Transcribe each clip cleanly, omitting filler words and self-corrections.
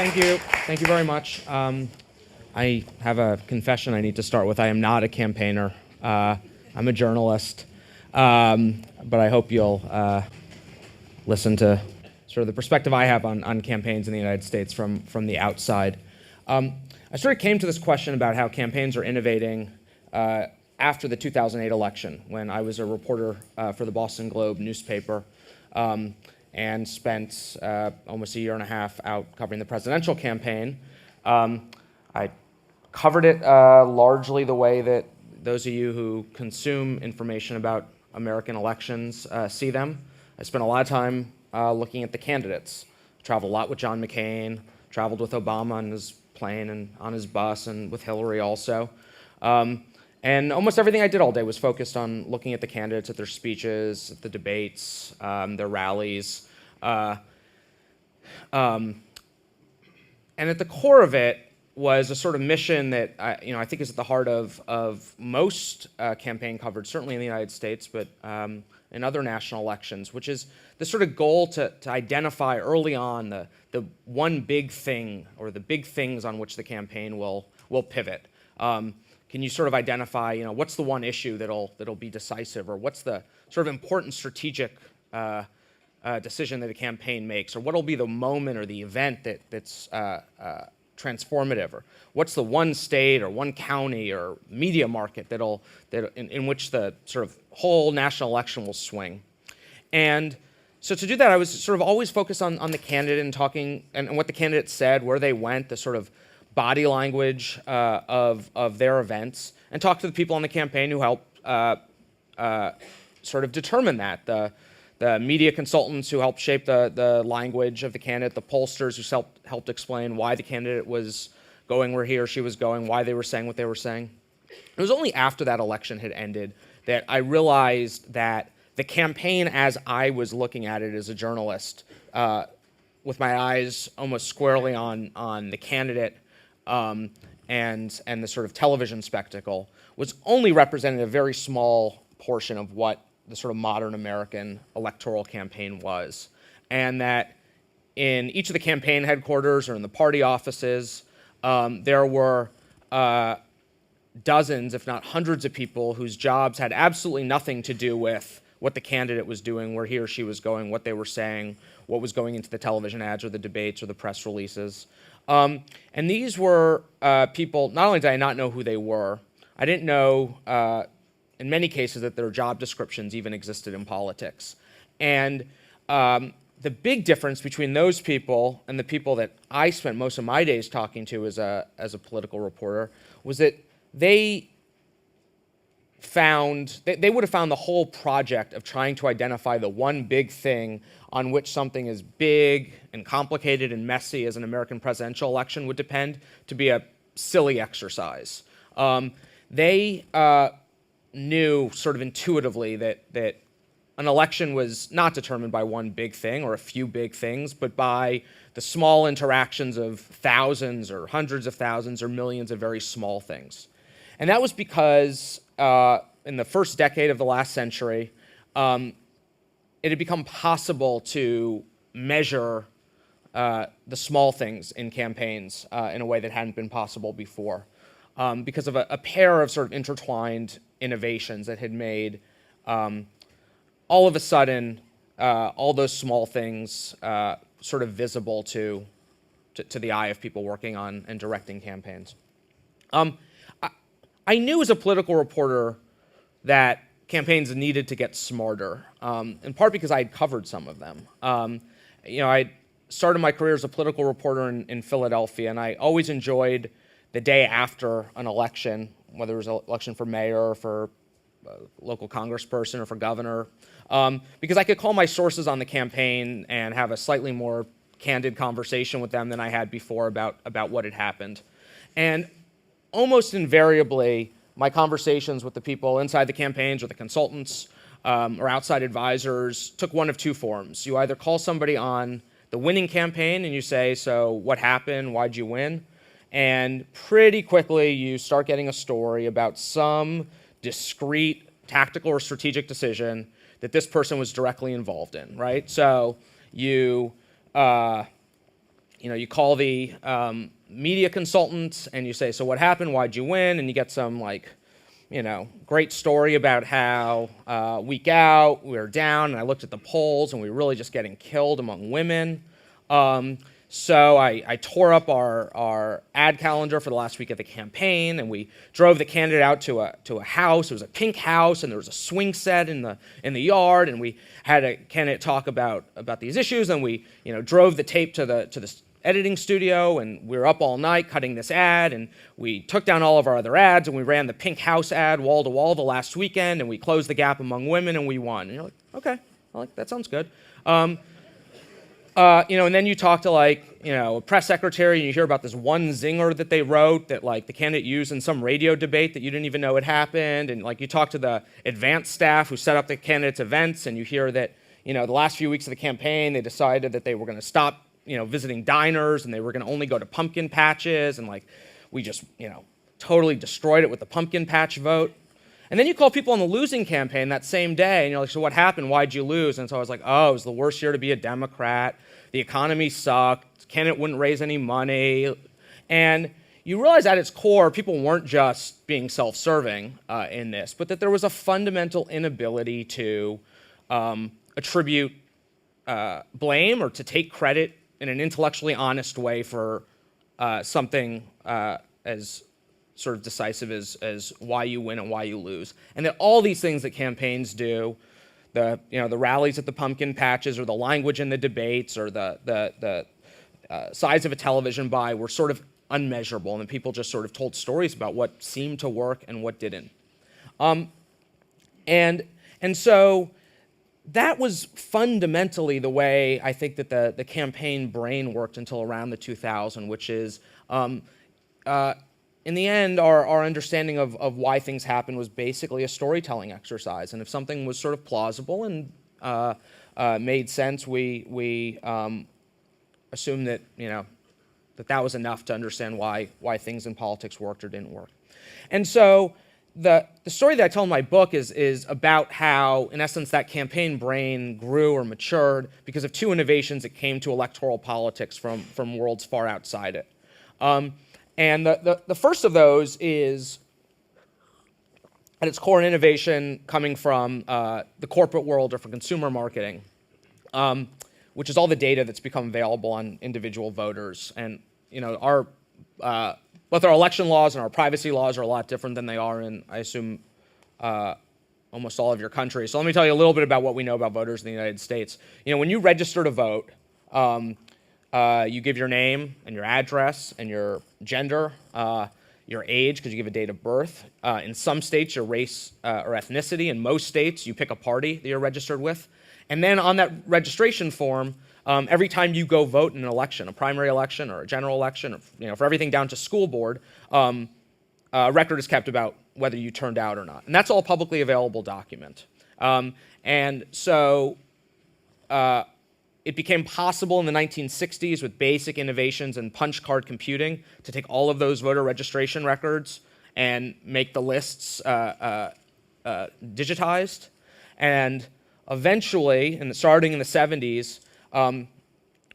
Thank you. Thank you very much. I have a confession I need to start with. I am not a campaigner. I'm a journalist. But I hope you'll listen to sort of the perspective I have on campaigns in the United States from the outside. I sort of came to this question about how campaigns are innovating after the 2008 election, when I was a reporter for the Boston Globe newspaper and spent almost a year and a half out covering the presidential campaign. I covered it largely the way that those of you who consume information about American elections see them. I spent a lot of time looking at the candidates. Traveled a lot with John McCain, traveled with Obama on his plane and on his bus, and with Hillary also. And almost everything I did all day was focused on looking at the candidates, at their speeches, at the debates, their rallies. And at the core of it was a sort of mission that I think is at the heart of most campaign coverage, certainly in the United States, but in other national elections, which is the sort of goal to identify early on the one big thing or the big things on which the campaign will pivot. Can you sort of identify, what's the one issue that'll be decisive, or what's the sort of important strategic decision that a campaign makes, or what'll be the moment or the event that's transformative, or what's the one state or one county or media market in which the sort of whole national election will swing. And so to do that, I was sort of always focused on the candidate and talking and what the candidate said, where they went, the sort of body language of their events, and talk to the people on the campaign who helped sort of determine that. The media consultants who helped shape the language of the candidate, the pollsters who helped explain why the candidate was going where he or she was going, why they were saying what they were saying. It was only after that election had ended that I realized that the campaign, as I was looking at it as a journalist, with my eyes almost squarely on the candidate and the sort of television spectacle, was only representing a very small portion of what the sort of modern American electoral campaign was. And that in each of the campaign headquarters or in the party offices, there were dozens, if not hundreds of people whose jobs had absolutely nothing to do with what the candidate was doing, where he or she was going, what they were saying, what was going into the television ads or the debates or the press releases. And these were people, not only did I not know who they were, I didn't know in many cases that their job descriptions even existed in politics. And the big difference between those people and the people that I spent most of my days talking to as a political reporter was that they would have found the whole project of trying to identify the one big thing on which something as big and complicated and messy as an American presidential election would depend to be a silly exercise. They knew sort of intuitively that an election was not determined by one big thing or a few big things, but by the small interactions of thousands or hundreds of thousands or millions of very small things. And that was because in the first decade of the last century, it had become possible to measure the small things in campaigns in a way that hadn't been possible before, because of a pair of sort of intertwined innovations that had made all of a sudden all those small things sort of visible to the eye of people working on and directing campaigns. I knew as a political reporter that campaigns needed to get smarter, in part because I had covered some of them. I started my career as a political reporter in Philadelphia, and I always enjoyed the day after an election, whether it was an election for mayor or for local congressperson or for governor, because I could call my sources on the campaign and have a slightly more candid conversation with them than I had before about what had happened. And almost invariably, my conversations with the people inside the campaigns or the consultants or outside advisors took one of two forms. You either call somebody on the winning campaign and you say, so what happened, why'd you win? And pretty quickly you start getting a story about some discrete tactical or strategic decision that this person was directly involved in, right? So you you call the media consultants and you say, so what happened? Why'd you win? And you get some great story about how week out we were down, and I looked at the polls and we were really just getting killed among women. So I tore up our ad calendar for the last week of the campaign, and we drove the candidate out to a house. It was a pink house, and there was a swing set in the yard, and we had a candidate talk about these issues, and we drove the tape to the editing studio, and we were up all night cutting this ad, and we took down all of our other ads, and we ran the pink house ad wall to wall the last weekend, and we closed the gap among women, and we won. And you're like, okay, that sounds good. And then you talk to a press secretary, and you hear about this one zinger that they wrote that the candidate used in some radio debate that you didn't even know had happened, and you talk to the advanced staff who set up the candidates' events, and you hear that the last few weeks of the campaign they decided that they were going to stop visiting diners, and they were going to only go to pumpkin patches, and we just totally destroyed it with the pumpkin patch vote. And then you call people on the losing campaign that same day, and you're like, so what happened? Why'd you lose? And so I was like, oh, it was the worst year to be a Democrat. The economy sucked. Candidate wouldn't raise any money. And you realize at its core, people weren't just being self-serving in this, but that there was a fundamental inability to attribute blame or to take credit in an intellectually honest way for something as sort of decisive as why you win and why you lose. And that all these things that campaigns do, the rallies at the pumpkin patches, or the language in the debates, or the size of a television buy, were sort of unmeasurable, and then people just sort of told stories about what seemed to work and what didn't. And so that was fundamentally the way I think that the campaign brain worked until around the 2000, which is, in the end, our understanding of why things happen was basically a storytelling exercise. And if something was sort of plausible and made sense, we assumed that that was enough to understand why things in politics worked or didn't work. And so the story that I tell in my book is about how, in essence, that campaign brain grew or matured because of two innovations that came to electoral politics from worlds far outside it. And the first of those is, at its core, an innovation coming from the corporate world or from consumer marketing, which is all the data that's become available on individual voters. And both our election laws and our privacy laws are a lot different than they are in, I assume, almost all of your countries. So let me tell you a little bit about what we know about voters in the United States. When you register to vote, you give your name and your address and your gender, your age, because you give a date of birth. In some states, your race or ethnicity. In most states, you pick a party that you're registered with. And then on that registration form, every time you go vote in an election, a primary election or a general election, or, for everything down to school board, a record is kept about whether you turned out or not. And that's all a publicly available document. And so it became possible in the 1960s with basic innovations in punch card computing to take all of those voter registration records and make the lists digitized. And eventually, starting in the 70s,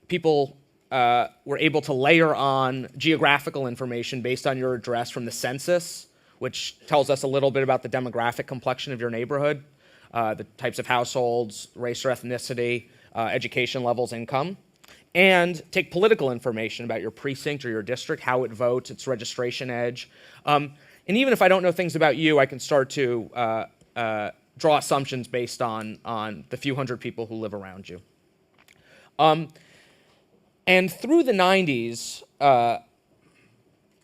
people were able to layer on geographical information based on your address from the census, which tells us a little bit about the demographic complexion of your neighborhood, the types of households, race or ethnicity, education levels, income, and take political information about your precinct or your district, how it votes, its registration edge. And even if I don't know things about you, I can start to draw assumptions based on the few hundred people who live around you. And through the 90s,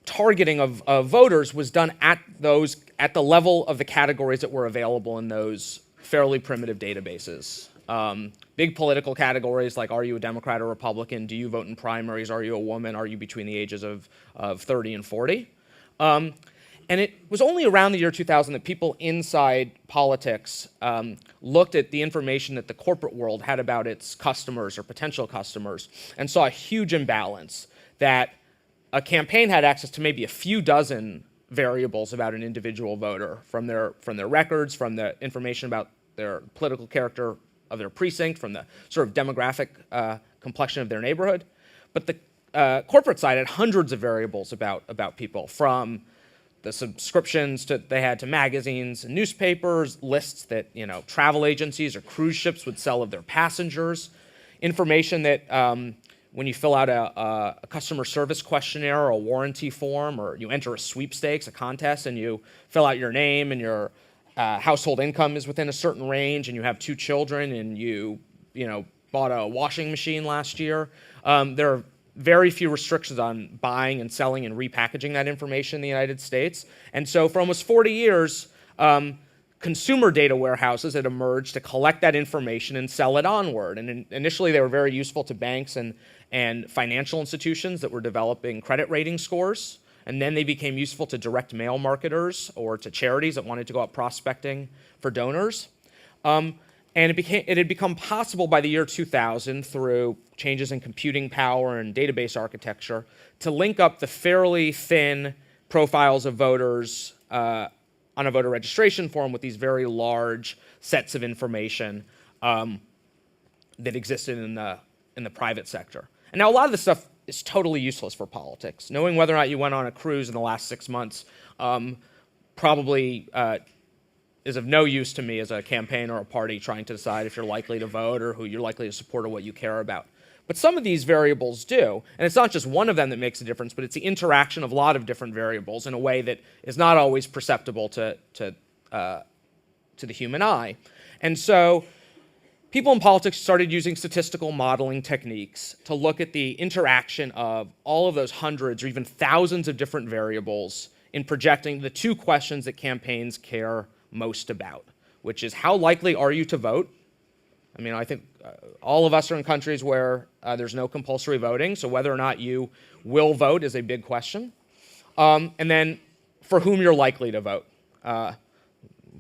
targeting of voters was done at the level of the categories that were available in those fairly primitive databases. Big political categories like, are you a Democrat or Republican? Do you vote in primaries? Are you a woman? Are you between the ages of 30 and 40? And it was only around the year 2000 that people inside politics looked at the information that the corporate world had about its customers or potential customers and saw a huge imbalance, that a campaign had access to maybe a few dozen variables about an individual voter, from their records, from the information about their political character of their precinct, from the sort of demographic complexion of their neighborhood. But corporate side had hundreds of variables about people, from the subscriptions they had to magazines and newspapers, lists that travel agencies or cruise ships would sell of their passengers, information that when you fill out a customer service questionnaire or a warranty form, or you enter a sweepstakes, a contest, and you fill out your name and your household income is within a certain range, and you have 2 children, and you bought a washing machine last year. There are very few restrictions on buying and selling and repackaging that information in the United States. And so for almost 40 years, consumer data warehouses had emerged to collect that information and sell it onward. And initially, they were very useful to banks and financial institutions that were developing credit rating scores. And then they became useful to direct mail marketers or to charities that wanted to go out prospecting for donors. And it had become possible by the year 2000, through changes in computing power and database architecture, to link up the fairly thin profiles of voters on a voter registration form with these very large sets of information that existed in the private sector. And now a lot of this stuff is totally useless for politics. Knowing whether or not you went on a cruise in the last 6 months probably is of no use to me as a campaign or a party trying to decide if you're likely to vote or who you're likely to support or what you care about. But some of these variables do, and it's not just one of them that makes a difference, but it's the interaction of a lot of different variables in a way that is not always perceptible to the human eye. And so people in politics started using statistical modeling techniques to look at the interaction of all of those hundreds or even thousands of different variables in projecting the 2 questions that campaigns care most about, which is, how likely are you to vote? I mean, I think all of us are in countries where there's no compulsory voting, so whether or not you will vote is a big question. And then for whom you're likely to vote,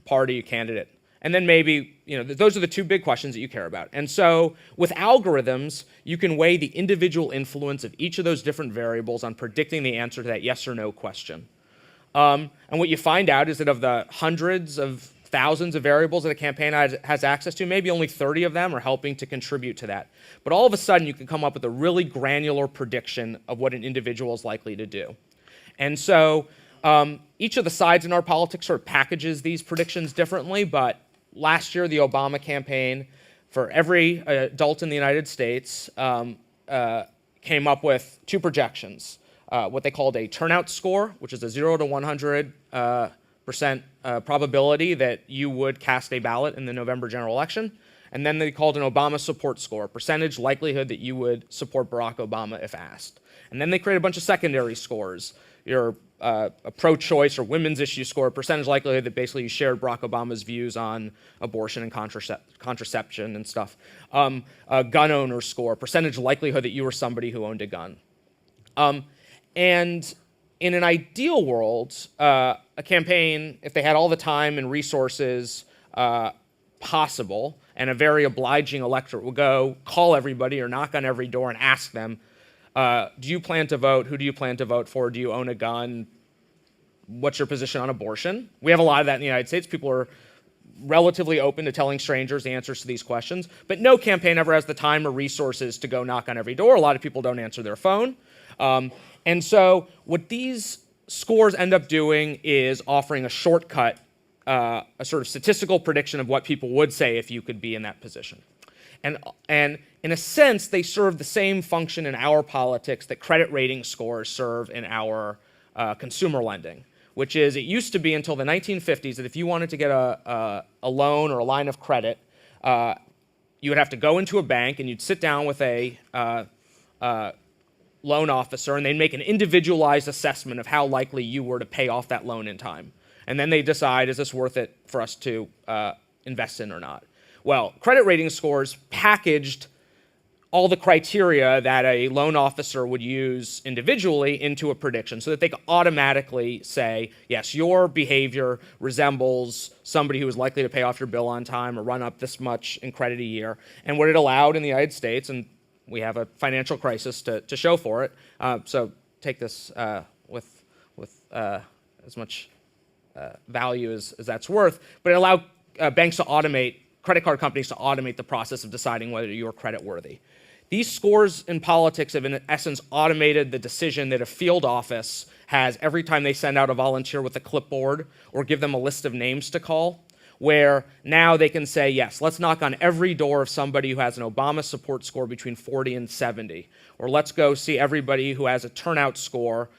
party, candidate. And then maybe, those are the 2 big questions that you care about. And so with algorithms, you can weigh the individual influence of each of those different variables on predicting the answer to that yes or no question. And what you find out is that of the hundreds of thousands of variables that a campaign has access to, maybe only 30 of them are helping to contribute to that. But all of a sudden, you can come up with a really granular prediction of what an individual is likely to do. And so each of the sides in our politics sort of packages these predictions differently, but last year, the Obama campaign, for every adult in the United States, came up with 2 projections. What they called a turnout score, which is a 0 to 100% probability that you would cast a ballot in the November general election. And then they called an Obama support score, percentage likelihood that you would support Barack Obama if asked. And then they created a bunch of secondary scores, your a pro-choice or women's issue score, percentage likelihood that basically you shared Barack Obama's views on abortion and contraception and stuff. A gun owner score, percentage likelihood that you were somebody who owned a gun. And in an ideal world, a campaign, if they had all the time and resources possible, and a very obliging electorate, would go call everybody or knock on every door and ask them, do you plan to vote? Who do you plan to vote for? Do you own a gun? What's your position on abortion? We have a lot of that in the United States. People are relatively open to telling strangers the answers to these questions, but no campaign ever has the time or resources to go knock on every door. A lot of people don't answer their phone. And so what these scores end up doing is offering a shortcut, a sort of statistical prediction of what people would say if you could be in that position. And in a sense, they serve the same function in our politics that credit rating scores serve in our consumer lending, which is, it used to be until the 1950s that if you wanted to get a loan or a line of credit, you would have to go into a bank and you'd sit down with a loan officer, and they'd make an individualized assessment of how likely you were to pay off that loan in time. And then they decide, is this worth it for us to invest in or not? Well, credit rating scores packaged all the criteria that a loan officer would use individually into a prediction so that they could automatically say, yes, your behavior resembles somebody who is likely to pay off your bill on time or run up this much in credit a year. And what it allowed in the United States, and we have a financial crisis to show for it, so take this with as much value as that's worth, but it allowed banks to automate, credit card companies to automate the process of deciding whether you're credit worthy. These scores in politics have, in essence, automated the decision that a field office has every time they send out a volunteer with a clipboard or give them a list of names to call, where now they can say, yes, let's knock on every door of somebody who has an Obama support score between 40 and 70, or let's go see everybody who has a turnout score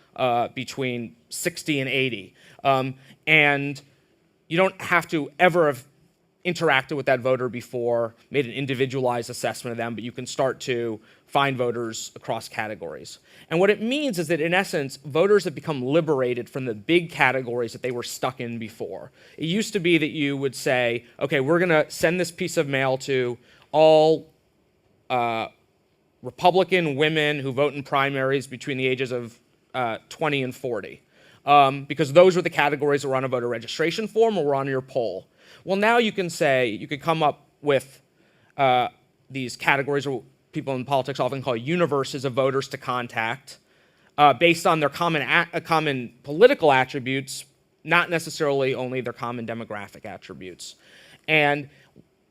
between 60 and 80. And you don't have to ever have interacted with that voter before, made an individualized assessment of them, but you can start to find voters across categories. And what it means is that, in essence, voters have become liberated from the big categories that they were stuck in before. It used to be that you would say, okay, we're going to send this piece of mail to all Republican women who vote in primaries between the ages of 20 and 40, because those were the categories that were on a voter registration form or were on your poll. Well, now you can say, you could come up with these categories, or people in politics often call universes of voters to contact, based on their common political attributes, not necessarily only their common demographic attributes. And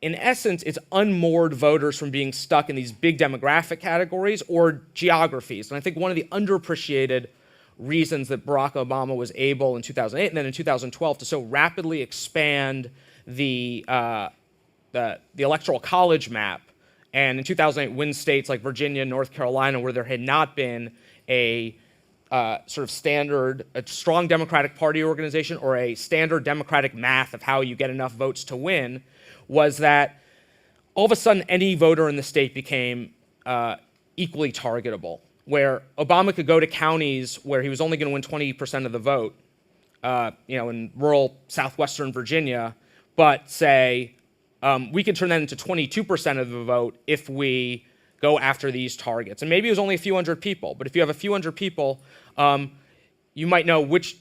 in essence, it's unmoored voters from being stuck in these big demographic categories or geographies. And I think one of the underappreciated reasons that Barack Obama was able in 2008 and then in 2012 to so rapidly expand the electoral college map, and in 2008 win states like Virginia, North Carolina, where there had not been a sort of standard, a strong Democratic Party organization or a standard Democratic math of how you get enough votes to win, was that all of a sudden any voter in the state became equally targetable, where Obama could go to counties where he was only going to win 20% of the vote, in rural southwestern Virginia, but say, we can turn that into 22% of the vote if we go after these targets. And maybe it was only a few hundred people, but if you have a few hundred people, you might know which,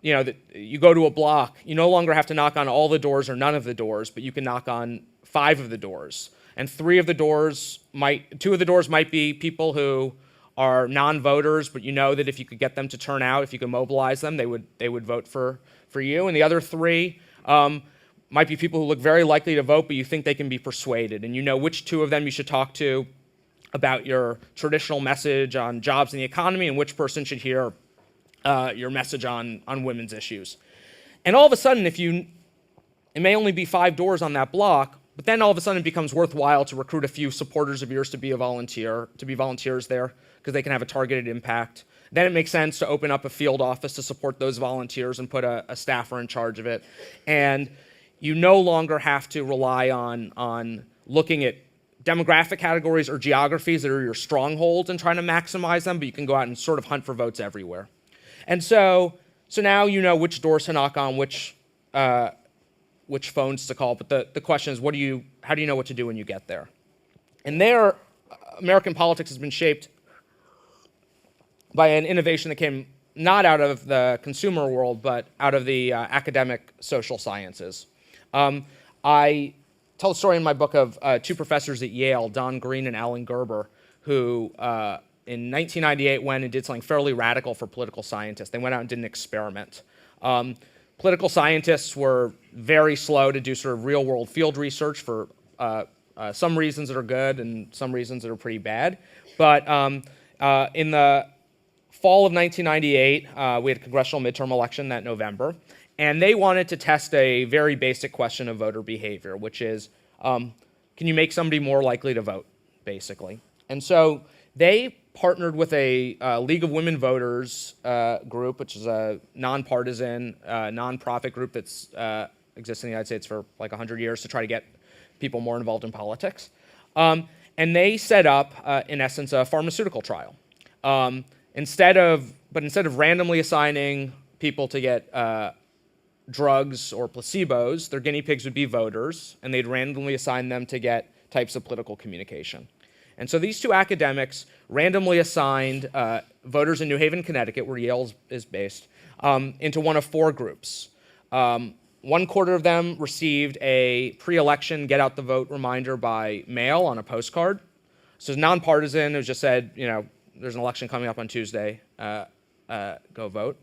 that you go to a block, you no longer have to knock on all the doors or none of the doors, but you can knock on 5 of the doors. And 2 of the doors might be people who are non-voters, but you know that if you could get them to turn out, if you could mobilize them, they would vote for you. And the other 3 might be people who look very likely to vote, but you think they can be persuaded. And you know which 2 of them you should talk to about your traditional message on jobs and the economy, and which person should hear your message on women's issues. And all of a sudden, it may only be 5 doors on that block, but then all of a sudden it becomes worthwhile to recruit a few supporters of yours to be volunteers there, because they can have a targeted impact. Then it makes sense to open up a field office to support those volunteers and put a staffer in charge of it. And you no longer have to rely on looking at demographic categories or geographies that are your strongholds and trying to maximize them, but you can go out and sort of hunt for votes everywhere. And so now you know which doors to knock on, which phones to call, but the question is, how do you know what to do when you get there? And there, American politics has been shaped by an innovation that came not out of the consumer world, but out of the academic social sciences. I tell a story in my book of 2 professors at Yale, Don Green and Alan Gerber, who in 1998 went and did something fairly radical for political scientists. They went out and did an experiment. Political scientists were very slow to do sort of real-world field research for some reasons that are good and some reasons that are pretty bad. But in the fall of 1998, we had a congressional midterm election that November, and they wanted to test a very basic question of voter behavior, which is, can you make somebody more likely to vote, basically? And so they partnered with a League of Women Voters group, which is a nonpartisan, nonprofit group that's exists in the United States for like 100 years to try to get people more involved in politics. And they set up, in essence, a pharmaceutical trial. Instead of randomly assigning people to get drugs or placebos, their guinea pigs would be voters, and they'd randomly assign them to get types of political communication. And so these 2 academics randomly assigned voters in New Haven, Connecticut, where Yale is based, into one of 4 groups. 1/4 of them received a pre-election get out the vote reminder by mail on a postcard. So it's nonpartisan. It was just said, there's an election coming up on Tuesday, go vote.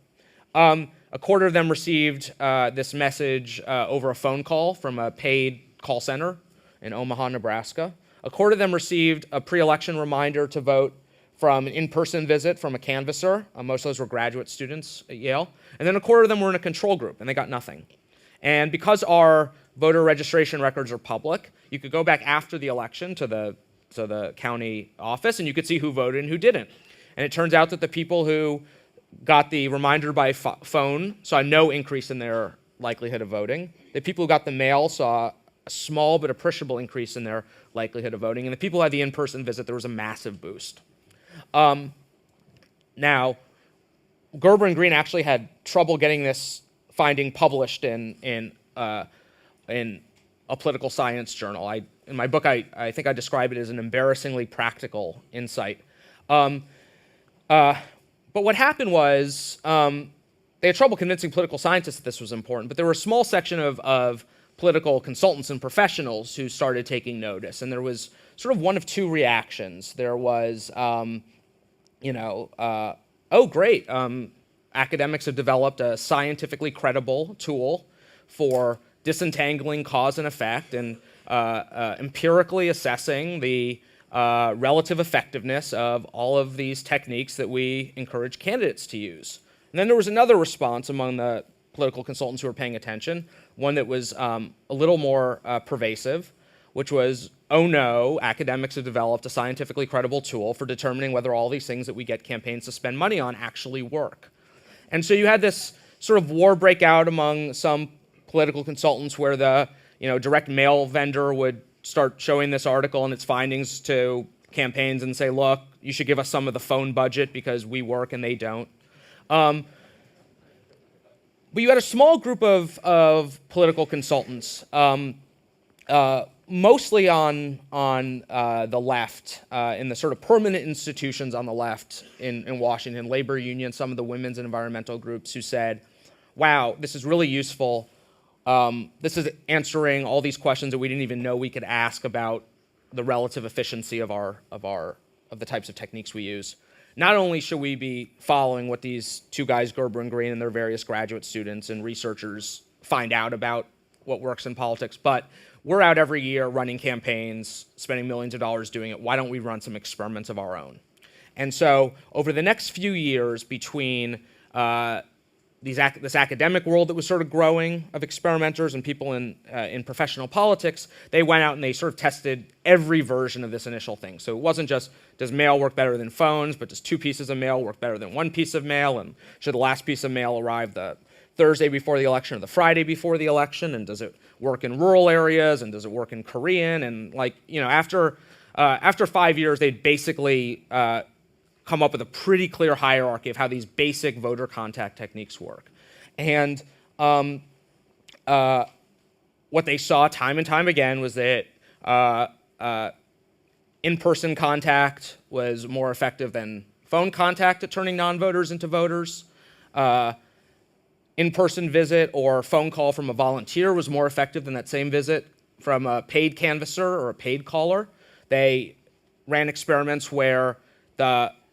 1/4 of them received this message over a phone call from a paid call center in Omaha, Nebraska. A quarter of them received a pre-election reminder to vote from an in-person visit from a canvasser. Most of those were graduate students at Yale. And then a quarter of them were in a control group, and they got nothing. And because our voter registration records are public, you could go back after the election to the county office, and you could see who voted and who didn't. And it turns out that the people who got the reminder by phone saw no increase in their likelihood of voting. The people who got the mail saw a small but appreciable increase in their likelihood of voting. And the people who had the in-person visit, there was a massive boost. Now, Gerber and Green actually had trouble getting this finding published in a political science journal. In my book, I think I describe it as an embarrassingly practical insight. But what happened was they had trouble convincing political scientists that this was important, but there were a small section of political consultants and professionals who started taking notice, and there was sort of one of two reactions. There was, oh, great, academics have developed a scientifically credible tool for disentangling cause and effect and empirically assessing the relative effectiveness of all of these techniques that we encourage candidates to use. And then there was another response among the political consultants who were paying attention, one that was a little more pervasive, which was, oh no, academics have developed a scientifically credible tool for determining whether all these things that we get campaigns to spend money on actually work. And so you had this sort of war break out among some political consultants where the direct mail vendor would start showing this article and its findings to campaigns and say, look, you should give us some of the phone budget because we work and they don't. But you had a small group of political consultants, mostly on the left, in the sort of permanent institutions on the left in Washington, labor unions, some of the women's and environmental groups, who said, wow, this is really useful. This is answering all these questions that we didn't even know we could ask about the relative efficiency of the types of techniques we use. Not only should we be following what these two guys, Gerber and Green, and their various graduate students and researchers find out about what works in politics, but we're out every year running campaigns, spending millions of dollars doing it. Why don't we run some experiments of our own? And so over the next few years, between this academic world that was sort of growing of experimenters and people in professional politics, they went out and they sort of tested every version of this initial thing. So it wasn't just, does mail work better than phones, but does 2 pieces of mail work better than 1 piece of mail, and should the last piece of mail arrive the Thursday before the election or the Friday before the election, and does it work in rural areas, and does it work in Korean, and after 5 years, they'd basically come up with a pretty clear hierarchy of how these basic voter contact techniques work. And what they saw time and time again was that in-person contact was more effective than phone contact at turning non-voters into voters. In-person visit or phone call from a volunteer was more effective than that same visit from a paid canvasser or a paid caller. They ran experiments where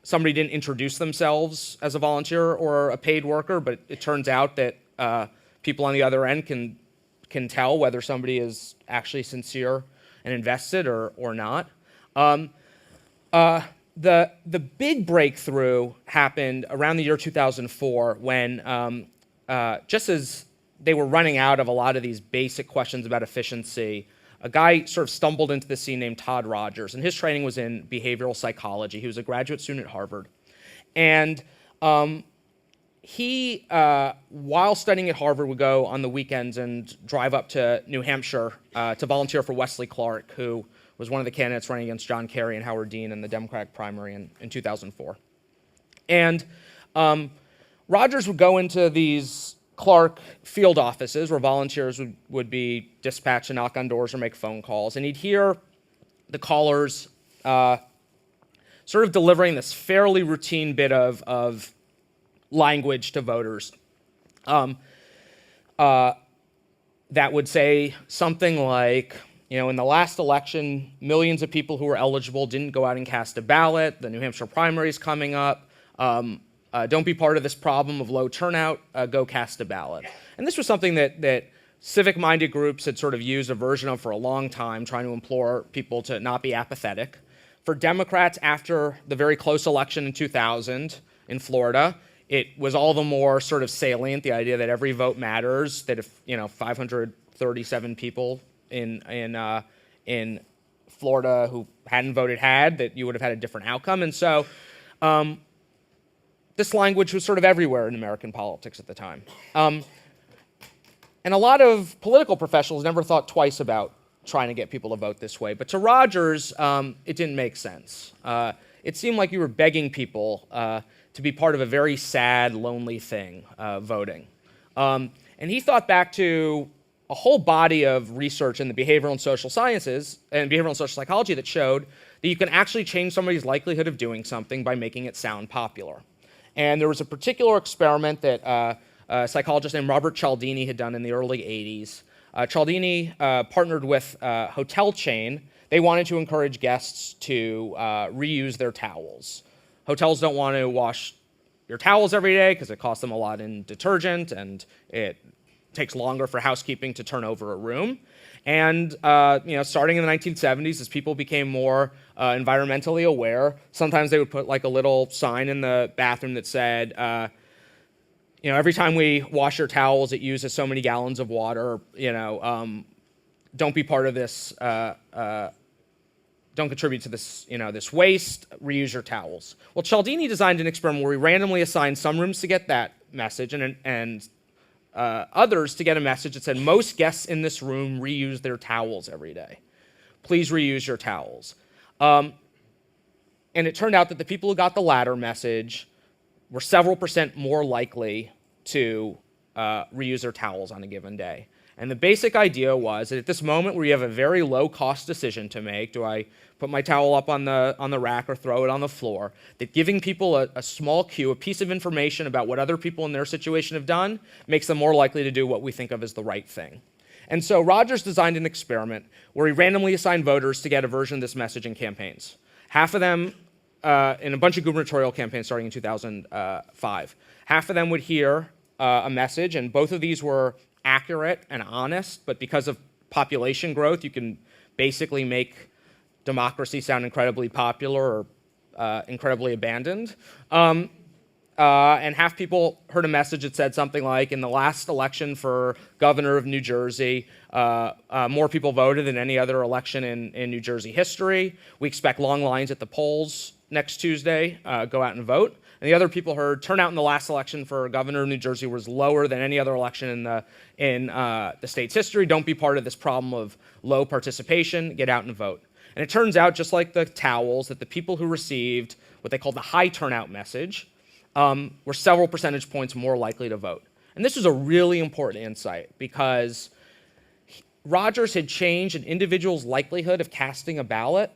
somebody didn't introduce themselves as a volunteer or a paid worker, but it turns out that people on the other end can tell whether somebody is actually sincere and invested or not. The big breakthrough happened around the year 2004 when, just as they were running out of a lot of these basic questions about efficiency, a guy sort of stumbled into the scene named Todd Rogers, and his training was in behavioral psychology. He was a graduate student at Harvard. And he, while studying at Harvard, would go on the weekends and drive up to New Hampshire to volunteer for Wesley Clark, who was one of the candidates running against John Kerry and Howard Dean in the Democratic primary in 2004. And Rogers would go into these Clark field offices where volunteers would be dispatched to knock on doors or make phone calls, and he'd hear the callers sort of delivering this fairly routine bit of language to voters that would say something like, in the last election, millions of people who were eligible didn't go out and cast a ballot. The New Hampshire primary is coming up. Don't be part of this problem of low turnout. Go cast a ballot. And this was something that civic-minded groups had sort of used a version of for a long time, trying to implore people to not be apathetic. For Democrats, after the very close election in 2000 in Florida, it was all the more sort of salient, the idea that every vote matters, that if 537 people in Florida who hadn't voted that you would have had a different outcome. And so this language was sort of everywhere in American politics at the time. And a lot of political professionals never thought twice about trying to get people to vote this way. But to Rogers, it didn't make sense. It seemed like you were begging people to be part of a very sad, lonely thing, voting. And he thought back to a whole body of research in the behavioral and social sciences and behavioral and social psychology that showed that you can actually change somebody's likelihood of doing something by making it sound popular. And there was a particular experiment that a psychologist named Robert Cialdini had done in the early 80s. Cialdini partnered with a hotel chain. They wanted to encourage guests to reuse their towels. Hotels don't want to wash your towels every day because it costs them a lot in detergent, and it takes longer for housekeeping to turn over a room. And starting in the 1970s, as people became more environmentally aware, sometimes they would put like a little sign in the bathroom that said, every time we wash your towels, it uses so many gallons of water. Don't be part of this. Don't contribute to this, this waste. Reuse your towels. Well, Cialdini designed an experiment where we randomly assigned some rooms to get that message and others to get a message that said, most guests in this room reuse their towels every day. Please reuse your towels. And it turned out that the people who got the latter message were several percent more likely to reuse their towels on a given day. And the basic idea was that at this moment where you have a very low-cost decision to make, do I put my towel up on the rack or throw it on the floor, that giving people a small cue, a piece of information about what other people in their situation have done, makes them more likely to do what we think of as the right thing. And so Rogers designed an experiment where he randomly assigned voters to get a version of this message in campaigns. Half of them, in a bunch of gubernatorial campaigns starting in 2005, half of them would hear a message, and both of these were accurate and honest, but because of population growth, you can basically make democracy sound incredibly popular or incredibly abandoned. And half people heard a message that said something like, in the last election for governor of New Jersey, more people voted than any other election in New Jersey history. We expect long lines at the polls next Tuesday. Go out and vote. And the other people heard, turnout in the last election for governor of New Jersey was lower than any other election in the state's history. Don't be part of this problem of low participation. Get out and vote. And it turns out, just like the towels, that the people who received what they called the high turnout message were several percentage points more likely to vote. And this was a really important insight because Rogers had changed an individual's likelihood of casting a ballot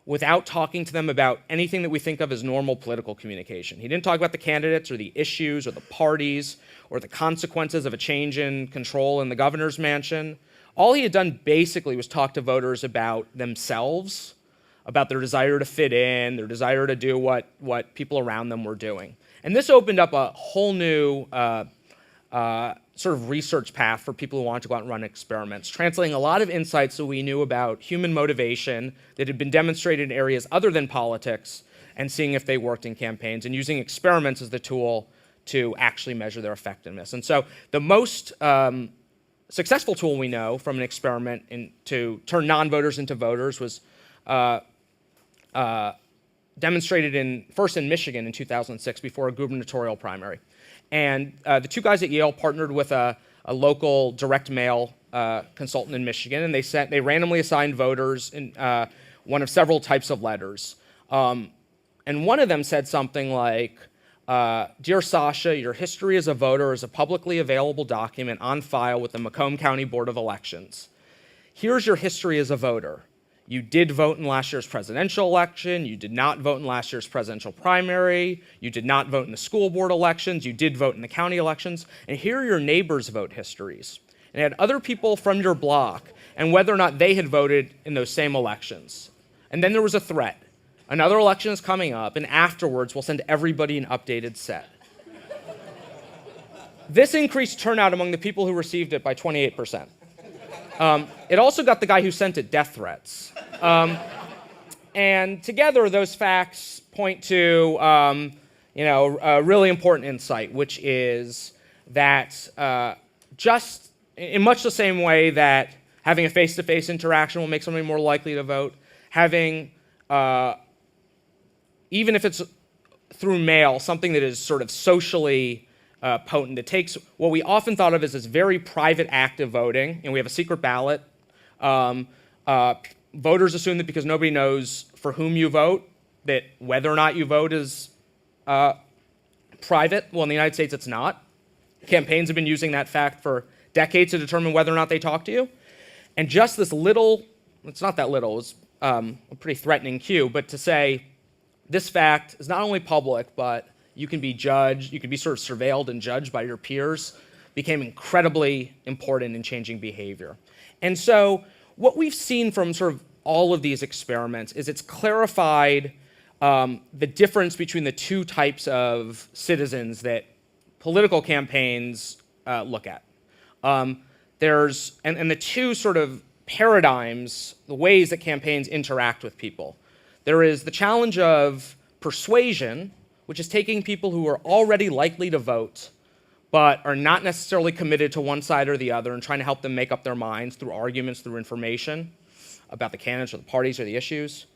without talking to them about anything that we think of as normal political communication. He didn't talk about the candidates or the issues or the parties or the consequences of a change in control in the governor's mansion. All he had done basically was talk to voters about themselves, about their desire to fit in, their desire to do what people around them were doing. And this opened up a whole new sort of research path for people who wanted to go out and run experiments, translating a lot of insights that we knew about human motivation that had been demonstrated in areas other than politics and seeing if they worked in campaigns and using experiments as the tool to actually measure their effectiveness. And so the most successful tool we know from an experiment to turn non-voters into voters was demonstrated first in Michigan in 2006 before a gubernatorial primary. And the two guys at Yale partnered with a local direct mail consultant in Michigan, and they randomly assigned voters in one of several types of letters. And one of them said something like, "Dear Sasha, your history as a voter is a publicly available document on file with the Macomb County Board of Elections. Here's your history as a voter. You did vote in last year's presidential election. You did not vote in last year's presidential primary. You did not vote in the school board elections. You did vote in the county elections. And here are your neighbors' vote histories. And it had other people from your block and whether or not they had voted in those same elections. And then there was a threat. Another election is coming up, and afterwards we'll send everybody an updated set." This increased turnout among the people who received it by 28%. It also got the guy who sent it death threats. And together, those facts point to a really important insight, which is that just in much the same way that having a face-to-face interaction will make somebody more likely to vote, having, even if it's through mail, something that is sort of socially potent. It takes what we often thought of as this very private act of voting, and we have a secret ballot. Voters assume that because nobody knows for whom you vote, that whether or not you vote is private. Well, in the United States, it's not. Campaigns have been using that fact for decades to determine whether or not they talk to you. And just this little, it's not that little, it's a pretty threatening cue, but to say this fact is not only public, but you can be judged, you can be sort of surveilled and judged by your peers, became incredibly important in changing behavior. And so what we've seen from sort of all of these experiments is it's clarified the difference between the two types of citizens that political campaigns look at. And the two sort of paradigms, the ways that campaigns interact with people. There is the challenge of persuasion, which is taking people who are already likely to vote, but are not necessarily committed to one side or the other, and trying to help them make up their minds through arguments, through information about the candidates or the parties or the issues.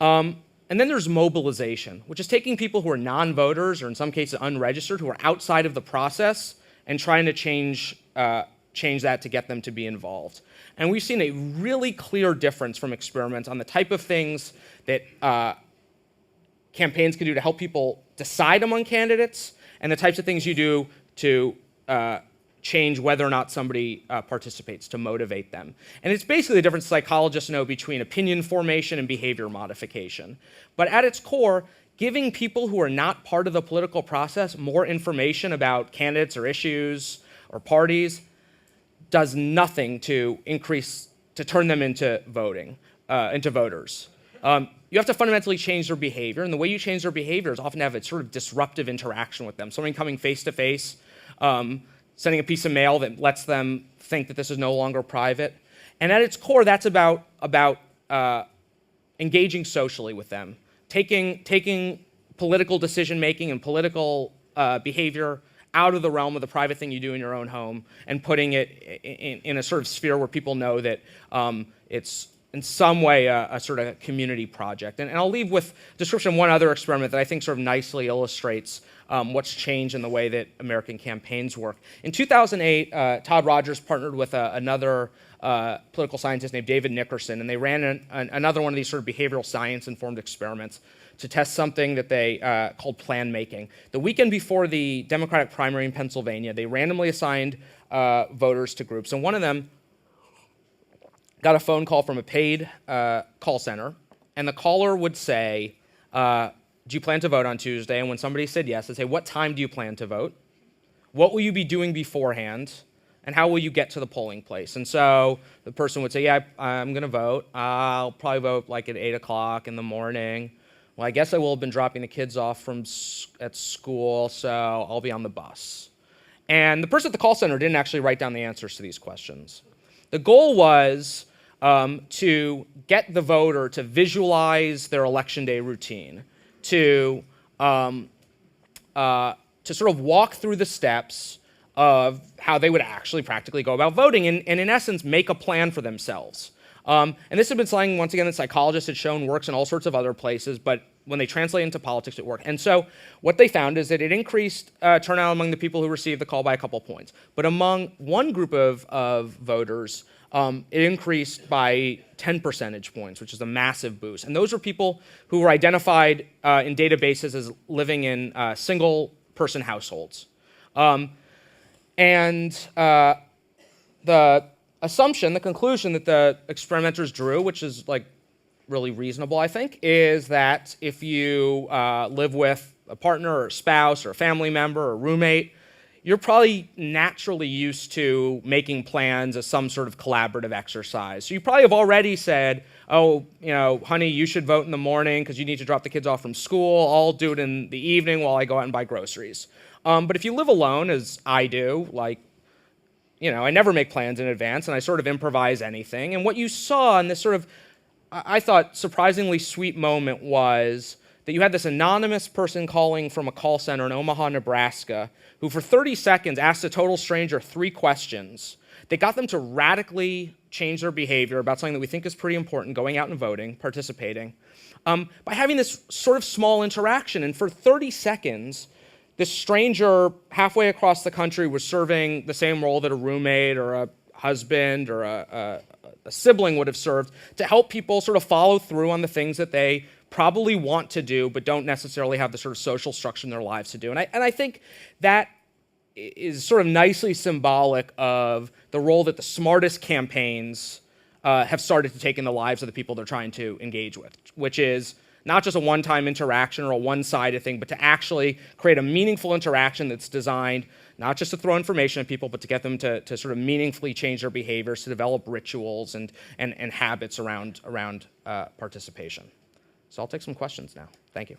And then there's mobilization, which is taking people who are non-voters, or in some cases unregistered, who are outside of the process, and trying to change that to get them to be involved. And we've seen a really clear difference from experiments on the type of things that campaigns can do to help people decide among candidates, and the types of things you do to change whether or not somebody participates, to motivate them. And it's basically the difference psychologists know between opinion formation and behavior modification. But at its core, giving people who are not part of the political process more information about candidates or issues or parties does nothing to turn them into voters. You have to fundamentally change their behavior, and the way you change their behavior is often to have a sort of disruptive interaction with them. Somebody coming face to face, sending a piece of mail that lets them think that this is no longer private. And at its core, that's about engaging socially with them, taking political decision-making and political behavior out of the realm of the private thing you do in your own home, and putting it in a sort of sphere where people know that it's in some way a sort of community project. And I'll leave with a description of one other experiment that I think sort of nicely illustrates what's changed in the way that American campaigns work. In 2008, Todd Rogers partnered with another political scientist named David Nickerson, and they ran another one of these sort of behavioral science-informed experiments to test something that they called plan making. The weekend before the Democratic primary in Pennsylvania, they randomly assigned voters to groups, and one of them got a phone call from a paid call center, and the caller would say, do you plan to vote on Tuesday? And when somebody said yes, they'd say, what time do you plan to vote? What will you be doing beforehand? And how will you get to the polling place? And so the person would say, yeah, I'm going to vote. I'll probably vote like at 8 o'clock in the morning. Well, I guess I will have been dropping the kids off at school, so I'll be on the bus. And the person at the call center didn't actually write down the answers to these questions. The goal was to get the voter to visualize their election day routine, to sort of walk through the steps of how they would actually practically go about voting, and in essence, make a plan for themselves. And this has been something, once again, that psychologists had shown works in all sorts of other places, but when they translate into politics, it worked. And so what they found is that it increased turnout among the people who received the call by a couple points. But among one group of voters, it increased by 10 percentage points, which is a massive boost. And those were people who were identified in databases as living in single-person households. And the assumption, the conclusion that the experimenters drew, which is like really reasonable, I think, is that if you live with a partner or a spouse or a family member or a roommate, you're probably naturally used to making plans as some sort of collaborative exercise. So you probably have already said, oh, honey, you should vote in the morning because you need to drop the kids off from school. I'll do it in the evening while I go out and buy groceries. But if you live alone, as I do, I never make plans in advance, and I sort of improvise anything. And what you saw in this sort of, I thought, surprisingly sweet moment was that you had this anonymous person calling from a call center in Omaha, Nebraska, who for 30 seconds asked a total stranger 3 questions. They got them to radically change their behavior about something that we think is pretty important, going out and voting, participating, by having this sort of small interaction. And for 30 seconds, this stranger halfway across the country was serving the same role that a roommate or a husband or a sibling would have served to help people sort of follow through on the things that they probably want to do but don't necessarily have the sort of social structure in their lives to do. And I think that is sort of nicely symbolic of the role that the smartest campaigns have started to take in the lives of the people they're trying to engage with, which is not just a one-time interaction or a one-sided thing, but to actually create a meaningful interaction that's designed not just to throw information at people, but to get them to sort of meaningfully change their behaviors, to develop rituals and habits around participation. So I'll take some questions now. Thank you.